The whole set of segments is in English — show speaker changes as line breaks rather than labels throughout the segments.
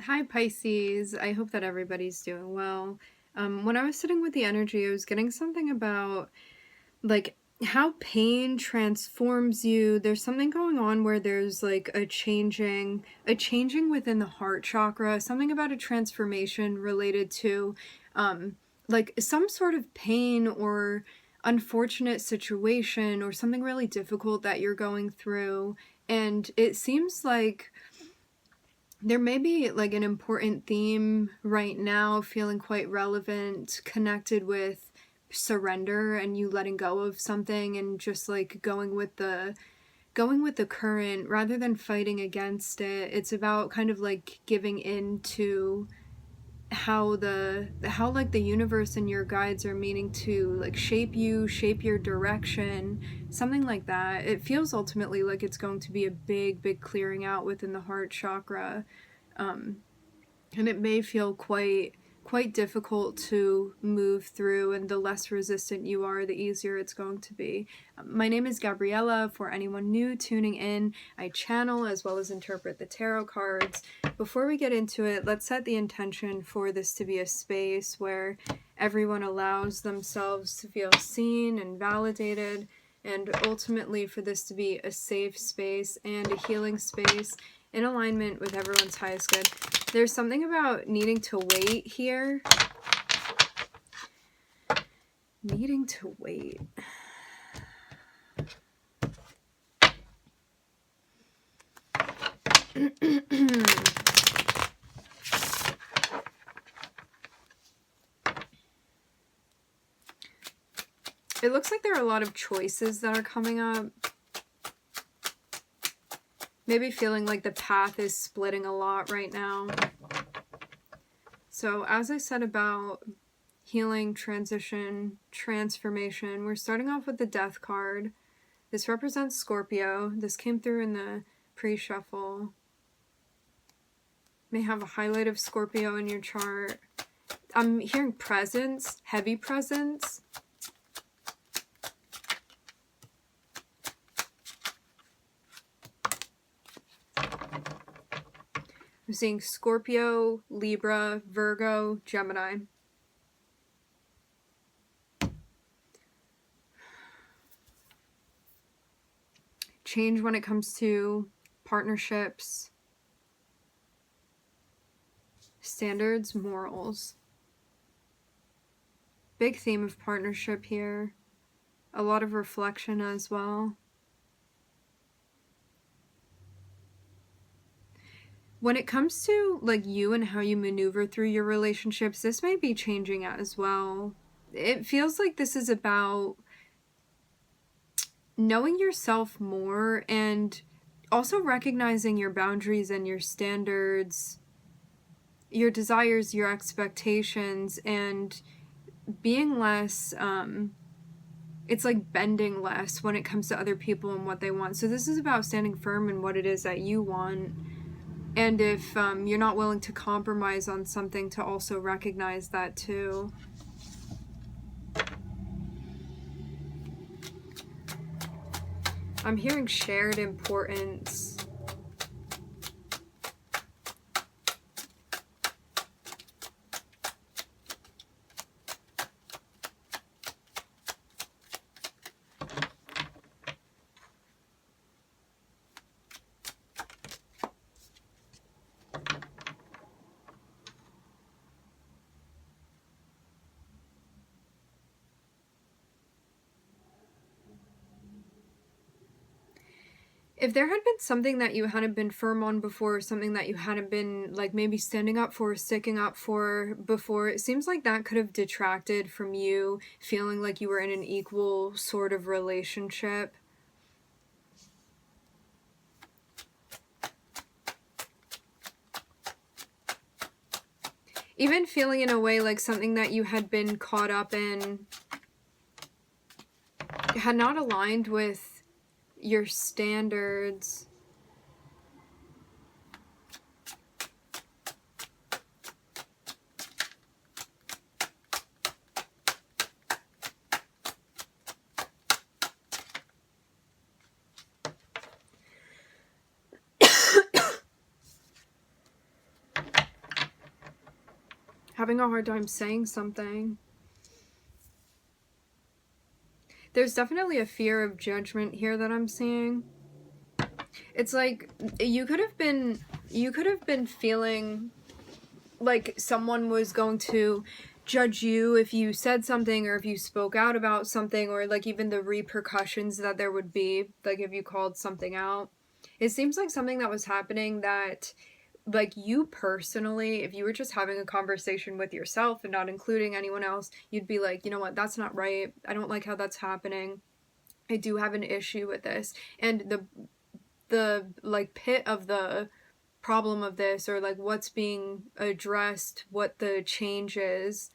Hi Pisces, I hope that everybody's doing well. When I was sitting with the energy, I was getting something about like how pain transforms you. There's something going on where there's like a changing within the heart chakra, something about a transformation related to like some sort of pain or unfortunate situation or something really difficult that you're going through. And it seems like there may be like an important theme right now feeling quite relevant, connected with surrender and you letting go of something and just like going with the current rather than fighting against it. It's about kind of like giving in to how like the universe and your guides are meaning to like shape your direction, something like that. It feels ultimately like it's going to be a big clearing out within the heart chakra. And it may feel quite difficult to move through, and the less resistant you are, the easier it's going to be. My name is Gabriella. For anyone new tuning in, I channel as well as interpret the tarot cards. Before we get into it, let's set the intention for this to be a space where everyone allows themselves to feel seen and validated, and ultimately for this to be a safe space and a healing space in alignment with everyone's highest good. There's something about needing to wait here. Needing to wait. It looks like there are a lot of choices that are coming up. Maybe feeling like the path is splitting a lot right now. So as I said about healing, transition, transformation, we're starting off with the Death card. This represents Scorpio. This came through in the pre-shuffle. May have a highlight of Scorpio in your chart. I'm hearing presence, heavy presence. I'm seeing Scorpio, Libra, Virgo, Gemini. Change when it comes to partnerships, standards, morals. Big theme of partnership here. A lot of reflection as well. When it comes to like you and how you maneuver through your relationships, this may be changing as well. It feels like this is about knowing yourself more and also recognizing your boundaries and your standards, your desires, your expectations, and being less, it's like bending less when it comes to other people and what they want. So this is about standing firm in what it is that you want. And if you're not willing to compromise on something, to also recognize that too. I'm hearing shared importance. If there had been something that you hadn't been firm on before, something that you hadn't been like maybe standing up for, sticking up for before, it seems like that could have detracted from you feeling like you were in an equal sort of relationship. Even feeling in a way like something that you had been caught up in had not aligned with your standards. Having a hard time saying something. There's definitely a fear of judgment here that I'm seeing. It's like you could have been feeling like someone was going to judge you if you said something or if you spoke out about something, or like even the repercussions that there would be, like if you called something out. It seems like something that was happening that, like, you personally, if you were just having a conversation with yourself and not including anyone else, you'd be like, you know what, that's not right. I don't like how that's happening. I do have an issue with this. And the like pit of the problem of this, or like what's being addressed, what the change is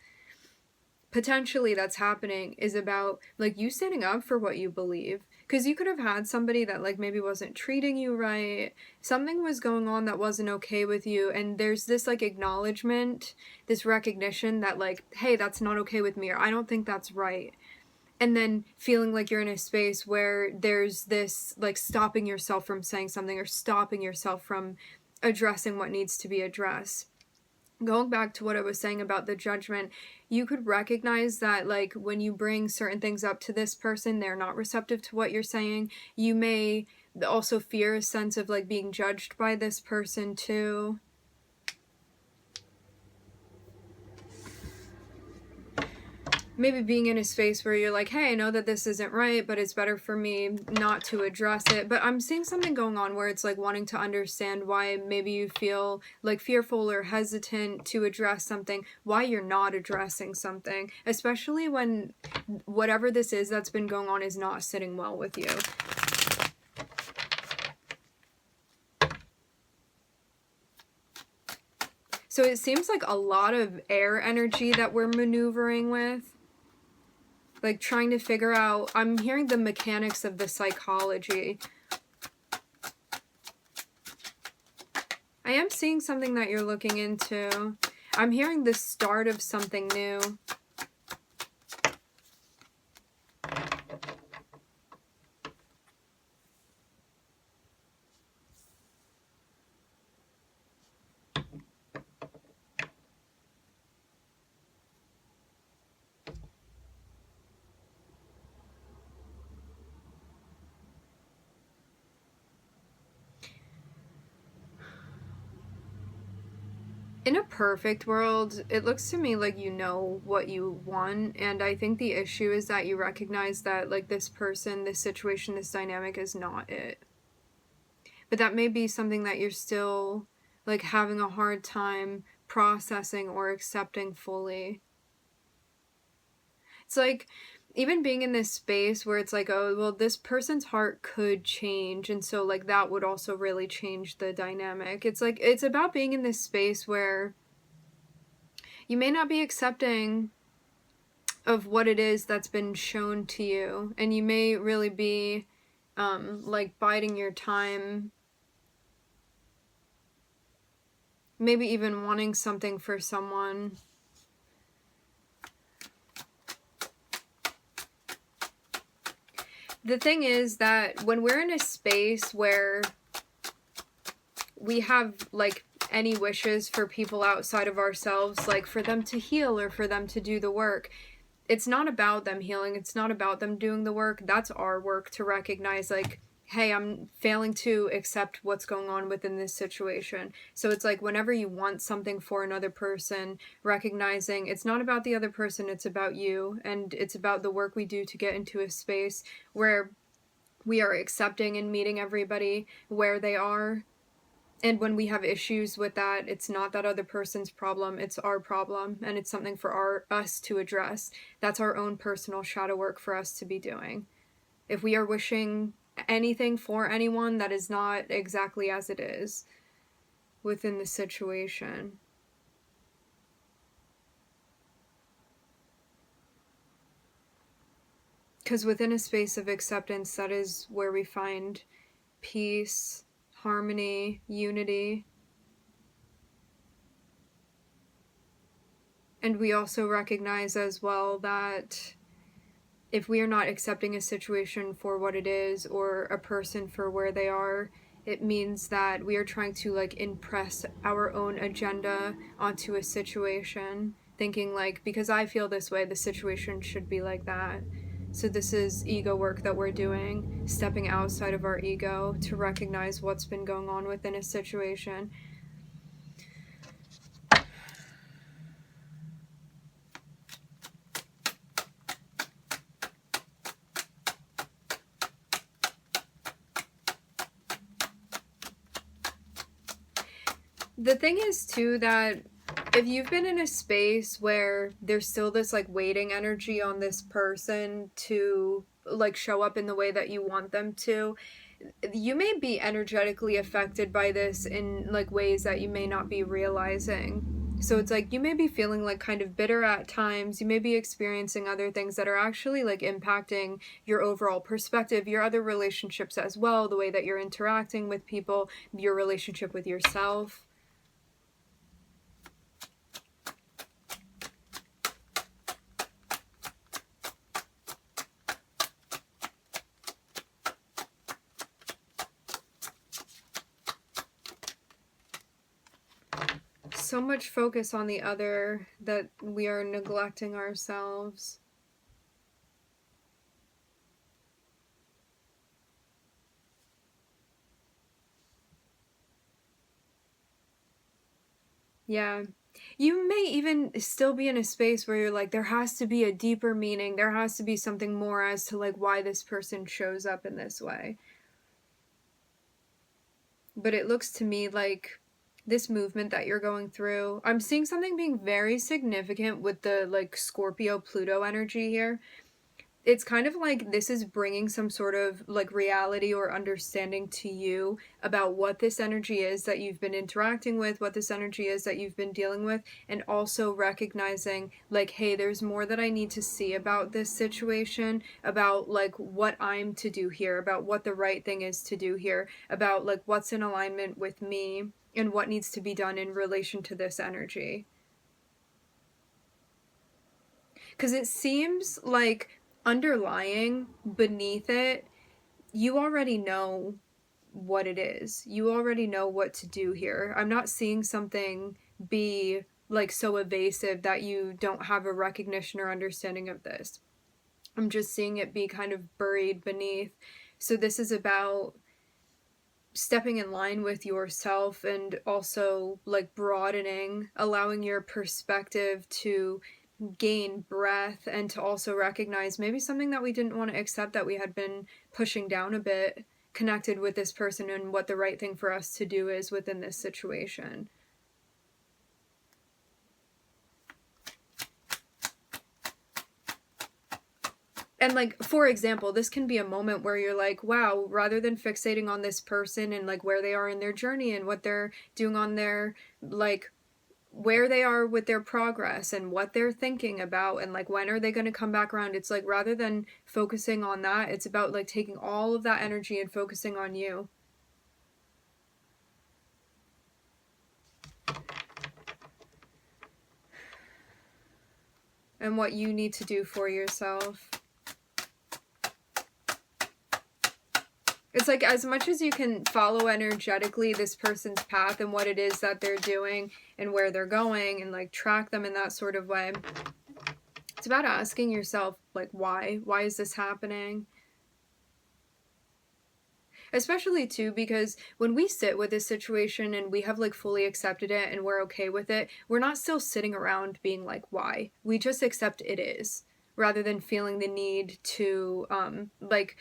potentially that's happening, is about like you standing up for what you believe. Because you could have had somebody that like maybe wasn't treating you right, something was going on that wasn't okay with you, and there's this like acknowledgement, this recognition that like, hey, that's not okay with me, or I don't think that's right. And then feeling like you're in a space where there's this like stopping yourself from saying something, or stopping yourself from addressing what needs to be addressed. Going back to what I was saying about the judgment, you could recognize that like when you bring certain things up to this person, they're not receptive to what you're saying. You may also fear a sense of like being judged by this person too. Maybe being in a space where you're like, hey, I know that this isn't right, but it's better for me not to address it. But I'm seeing something going on where it's like wanting to understand why maybe you feel like fearful or hesitant to address something, why you're not addressing something, especially when whatever this is that's been going on is not sitting well with you. So it seems like a lot of air energy that we're maneuvering with. Like trying to figure out, I'm hearing the mechanics of the psychology. I am seeing something that you're looking into. I'm hearing the start of something new. In a perfect world, it looks to me like you know what you want, and I think the issue is that you recognize that like this person, this situation, this dynamic is not it. But that may be something that you're still like having a hard time processing or accepting fully. It's like even being in this space where it's like, oh, well, this person's heart could change, and so like that would also really change the dynamic. It's like it's about being in this space where you may not be accepting of what it is that's been shown to you, and you may really be like biding your time, maybe even wanting something for someone. The thing is that when we're in a space where we have like any wishes for people outside of ourselves, like for them to heal or for them to do the work, it's not about them healing, it's not about them doing the work. That's our work to recognize like, hey, I'm failing to accept what's going on within this situation. So it's like whenever you want something for another person, recognizing it's not about the other person, it's about you, and it's about the work we do to get into a space where we are accepting and meeting everybody where they are. And when we have issues with that, it's not that other person's problem, it's our problem, and it's something for us to address. That's our own personal shadow work for us to be doing. If we are wishing anything for anyone, that is not exactly as it is within the situation. Because within a space of acceptance, that is where we find peace, harmony, unity. And we also recognize as well that if we are not accepting a situation for what it is, or a person for where they are, It means that we are trying to like impress our own agenda onto a situation, thinking like, because I feel this way, the situation should be like that. So this is ego work that we're doing, stepping outside of our ego to recognize what's been going on within a situation. The thing is too that if you've been in a space where there's still this like waiting energy on this person to like show up in the way that you want them to, you may be energetically affected by this in like ways that you may not be realizing. So it's like you may be feeling like kind of bitter at times. You may be experiencing other things that are actually like impacting your overall perspective, your other relationships as well, the way that you're interacting with people, your relationship with yourself. So much focus on the other that we are neglecting ourselves. Yeah. You may even still be in a space where you're like, there has to be a deeper meaning. There has to be something more as to like why this person shows up in this way. But it looks to me like this movement that you're going through, I'm seeing something being very significant with the like Scorpio Pluto energy here. It's kind of like this is bringing some sort of like reality or understanding to you about what this energy is that you've been interacting with, what this energy is that you've been dealing with, and also recognizing like, hey, there's more that I need to see about this situation, about like what I'm to do here, about what the right thing is to do here, about like what's in alignment with me and what needs to be done in relation to this energy. Because it seems like underlying beneath it, you already know what it is. You already know what to do here. I'm not seeing something be like so evasive that you don't have a recognition or understanding of this. I'm just seeing it be kind of buried beneath. So this is about stepping in line with yourself and also like broadening, allowing your perspective to gain breath and to also recognize maybe something that we didn't want to accept that we had been pushing down a bit, connected with this person and what the right thing for us to do is within this situation. And like, for example, this can be a moment where you're like, wow, rather than fixating on this person and like where they are in their journey and what they're doing on their like where they are with their progress and what they're thinking about and like when are they going to come back around, it's like rather than focusing on that, it's about like taking all of that energy and focusing on you. And what you need to do for yourself. It's like as much as you can follow energetically this person's path and what it is that they're doing and where they're going and like track them in that sort of way, it's about asking yourself like why is this happening? Especially too because when we sit with this situation and we have like fully accepted it and we're okay with it, we're not still sitting around being like why, we just accept it is, rather than feeling the need to like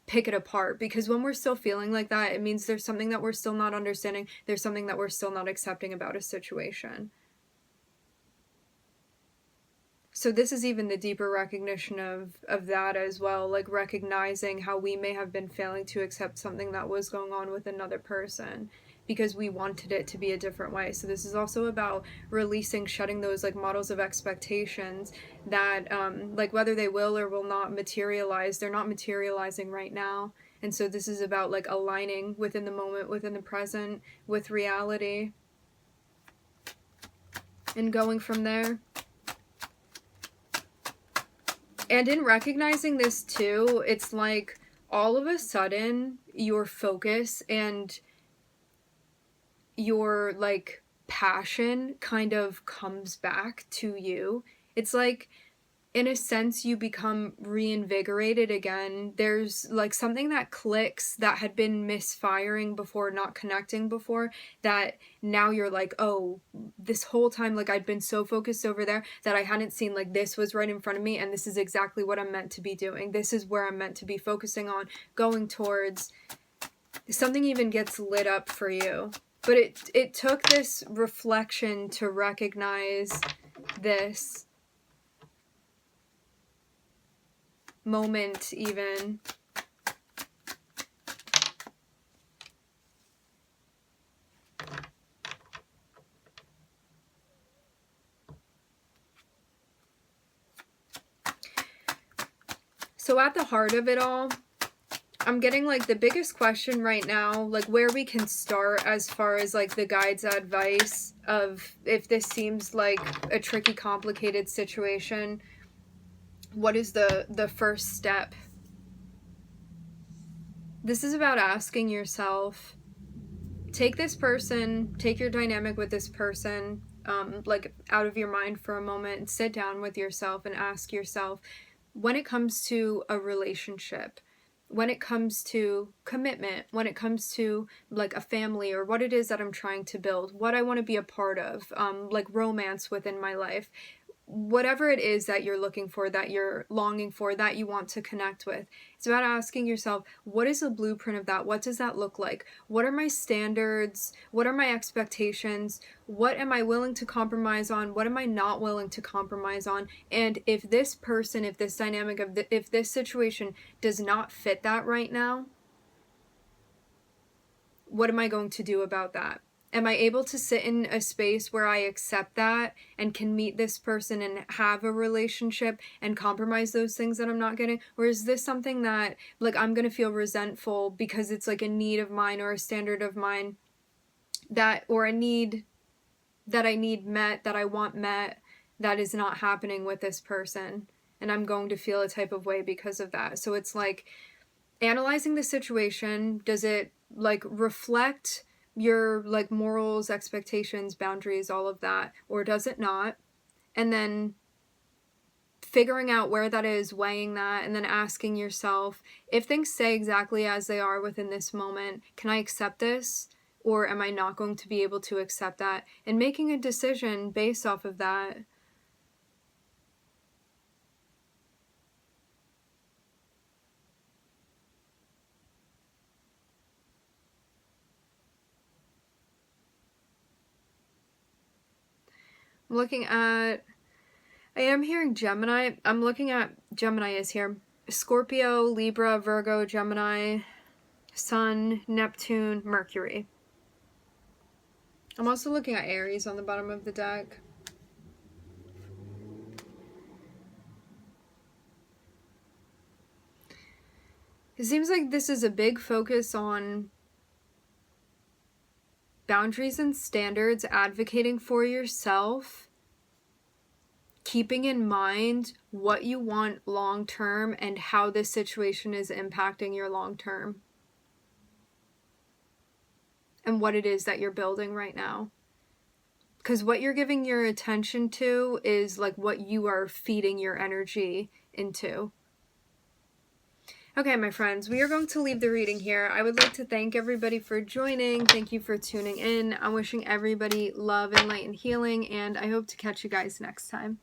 pick it apart. Because when we're still feeling like that, it means there's something that we're still not understanding, there's something that we're still not accepting about a situation. So this is even the deeper recognition of that as well, like recognizing how we may have been failing to accept something that was going on with another person because we wanted it to be a different way. So this is also about releasing, shutting those like models of expectations that like whether they will or will not materialize, they're not materializing right now. And so this is about like aligning within the moment, within the present, with reality, and going from there. And in recognizing this too, it's like all of a sudden your focus and your like passion kind of comes back to you. It's like, in a sense, you become reinvigorated again. There's like something that clicks that had been misfiring before, not connecting before, that now you're like, oh, this whole time, like I'd been so focused over there that I hadn't seen like this was right in front of me, and this is exactly what I'm meant to be doing. This is where I'm meant to be focusing on, going towards. Something even gets lit up for you. But it took this reflection to recognize this moment even. So at the heart of it all, I'm getting like the biggest question right now, like where we can start as far as like the guide's advice of if this seems like a tricky, complicated situation, what is the first step? This is about asking yourself, take this person, take your dynamic with this person, like out of your mind for a moment, and sit down with yourself and ask yourself, when it comes to a relationship, when it comes to commitment, when it comes to like a family or what it is that I'm trying to build, what I want to be a part of, like romance within my life, whatever it is that you're looking for, that you're longing for, that you want to connect with. It's about asking yourself, what is the blueprint of that? What does that look like? What are my standards? What are my expectations? What am I willing to compromise on? What am I not willing to compromise on? And if this person, if this dynamic of if this situation does not fit that right now, what am I going to do about that? Am I able to sit in a space where I accept that and can meet this person and have a relationship and compromise those things that I'm not getting? Or is this something that like I'm going to feel resentful because it's like a need of mine or a standard of mine that, or a need that I need met, that I want met, that is not happening with this person, and I'm going to feel a type of way because of that. So it's like analyzing the situation. Does it like reflect your like morals, expectations, boundaries, all of that, or does it not? And then figuring out where that is, weighing that, and then asking yourself, if things stay exactly as they are within this moment, can I accept this, or am I not going to be able to accept that? And making a decision based off of that. I am hearing Gemini. I'm looking at Gemini is here. Scorpio, Libra, Virgo, Gemini, Sun, Neptune, Mercury. I'm also looking at Aries on the bottom of the deck. It seems like this is a big focus on boundaries and standards, advocating for yourself, keeping in mind what you want long term and how this situation is impacting your long term, and what it is that you're building right now. Because what you're giving your attention to is like what you are feeding your energy into. Okay, my friends, we are going to leave the reading here. I would like to thank everybody for joining. Thank you for tuning in. I'm wishing everybody love and light and healing, and I hope to catch you guys next time.